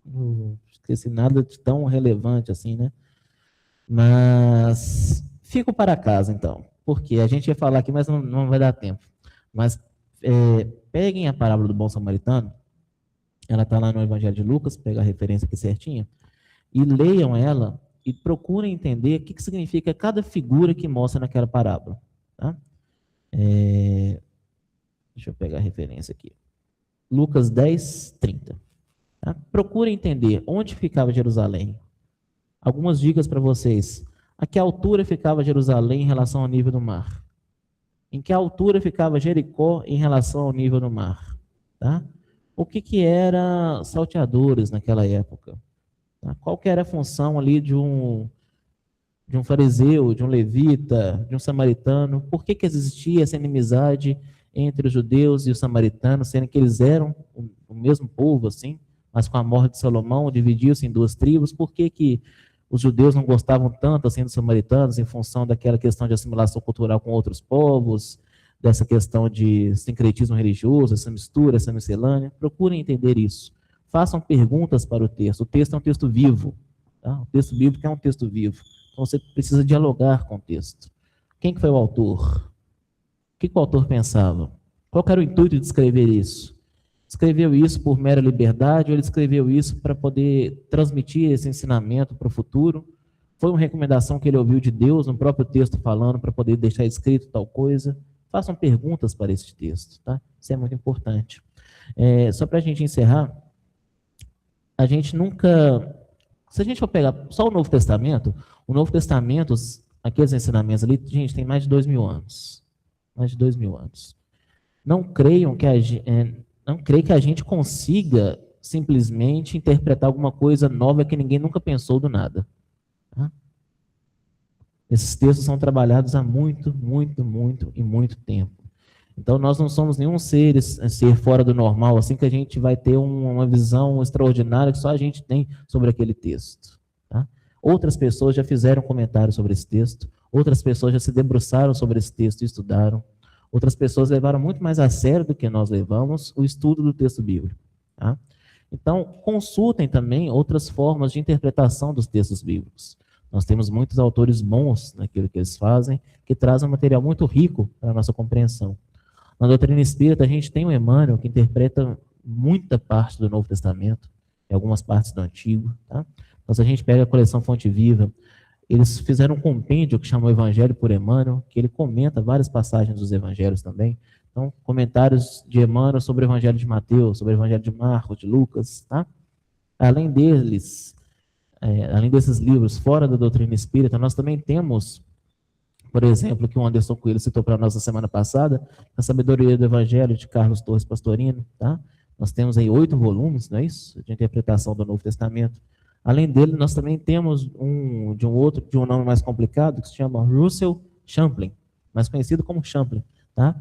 Speaker 1: não esqueci nada de tão relevante assim, né? Mas fico para casa, então, porque a gente ia falar aqui, mas não vai dar tempo. Mas peguem a parábola do bom samaritano, ela está lá no Evangelho de Lucas, pegar a referência aqui certinha, e leiam ela e procurem entender o que significa cada figura que mostra naquela parábola. Tá? Deixa eu pegar a referência aqui. Lucas 10, 30. Tá? Procurem entender onde ficava Jerusalém. Algumas dicas para vocês. A que altura ficava Jerusalém em relação ao nível do mar? Em que altura ficava Jericó em relação ao nível do mar? Tá? O que era salteadores naquela época? Tá? Qual que era a função ali de um fariseu, de um levita, de um samaritano? Por que existia essa inimizade entre os judeus e os samaritanos, sendo que eles eram o mesmo povo, assim, mas com a morte de Salomão dividiu-se em duas tribos? Por que os judeus não gostavam tanto assim dos samaritanos em função daquela questão de assimilação cultural com outros povos, dessa questão de sincretismo religioso, essa mistura, essa miscelânea? Procurem entender isso. Façam perguntas para o texto. O texto é um texto vivo. Tá? O texto bíblico é um texto vivo. Então você precisa dialogar com o texto. Quem que foi o autor? O que o autor pensava? Qual era o intuito de escrever isso? Escreveu isso por mera liberdade ou ele escreveu isso para poder transmitir esse ensinamento para o futuro? Foi uma recomendação que ele ouviu de Deus no próprio texto falando para poder deixar escrito tal coisa? Façam perguntas para esse texto, tá? Isso é muito importante. Só para a gente encerrar, a gente nunca... Se a gente for pegar só o Novo Testamento, aqueles ensinamentos ali, gente, tem mais de 2.000 anos. Mais de 2.000 anos. Não creio que a gente consiga simplesmente interpretar alguma coisa nova que ninguém nunca pensou do nada. Tá? Esses textos são trabalhados há muito tempo. Então, nós não somos nenhum ser fora do normal, assim que a gente vai ter uma visão extraordinária que só a gente tem sobre aquele texto. Tá? Outras pessoas já fizeram comentários sobre esse texto, outras pessoas já se debruçaram sobre esse texto e estudaram, outras pessoas levaram muito mais a sério do que nós levamos o estudo do texto bíblico. Tá? Então, consultem também outras formas de interpretação dos textos bíblicos. Nós temos muitos autores bons naquilo que eles fazem, que trazem um material muito rico para a nossa compreensão. Na doutrina espírita, a gente tem o Emmanuel, que interpreta muita parte do Novo Testamento, e algumas partes do Antigo. Tá? Então, se a gente pega a coleção Fonte Viva, eles fizeram um compêndio que chama o Evangelho por Emmanuel, que ele comenta várias passagens dos Evangelhos também. Então, comentários de Emmanuel sobre o Evangelho de Mateus, sobre o Evangelho de Marcos, de Lucas. Tá? Além desses livros fora da doutrina espírita, nós também temos, por exemplo, que o Anderson Coelho citou para nós na semana passada, a Sabedoria do Evangelho, de Carlos Torres Pastorino. Tá? Nós temos aí 8 volumes, não é isso? De interpretação do Novo Testamento. Além dele, nós também temos de um nome mais complicado, que se chama Russell Champlin, mais conhecido como Champlin. Tá?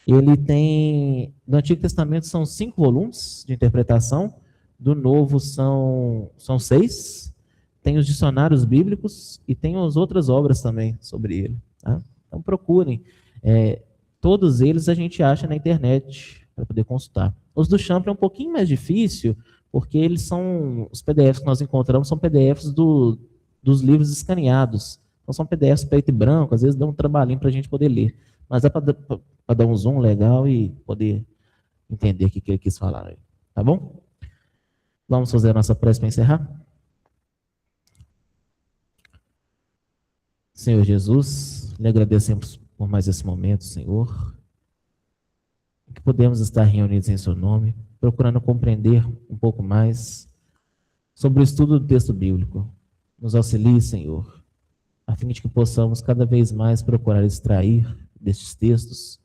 Speaker 1: Ele tem, do Antigo Testamento são 5 volumes de interpretação, do Novo são 6, tem os dicionários bíblicos e tem as outras obras também sobre ele. Tá? Então procurem. Todos eles a gente acha na internet para poder consultar. Os do Champlin é um pouquinho mais difícil, porque eles são, os PDFs que nós encontramos são PDFs dos livros escaneados. Então são PDFs preto e branco, às vezes dá um trabalhinho para a gente poder ler. Mas é para dar um zoom legal e poder entender o que ele quis falar aí. Tá bom? Vamos fazer a nossa prece para encerrar? Senhor Jesus, lhe agradecemos por mais esse momento, Senhor, que podemos estar reunidos em seu nome, procurando compreender um pouco mais sobre o estudo do texto bíblico. Nos auxilie, Senhor, a fim de que possamos cada vez mais procurar extrair destes textos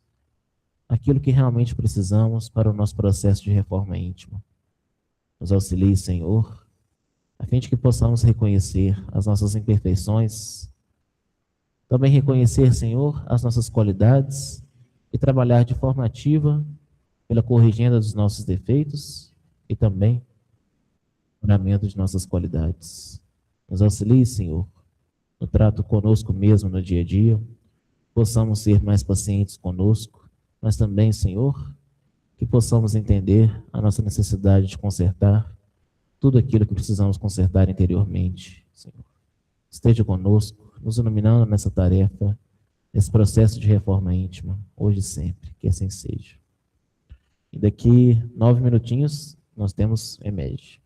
Speaker 1: aquilo que realmente precisamos para o nosso processo de reforma íntima. Nos auxilie, Senhor, a fim de que possamos reconhecer as nossas imperfeições, também reconhecer, Senhor, as nossas qualidades e trabalhar de forma ativa pela corrigenda dos nossos defeitos e também melhoramento de nossas qualidades. Nos auxilie, Senhor, no trato conosco mesmo no dia a dia, possamos ser mais pacientes conosco, mas também, Senhor, que possamos entender a nossa necessidade de consertar tudo aquilo que precisamos consertar interiormente, Senhor. Esteja conosco, nos iluminando nessa tarefa, nesse processo de reforma íntima, hoje e sempre, que assim seja. E daqui 9 minutinhos, nós temos EMED.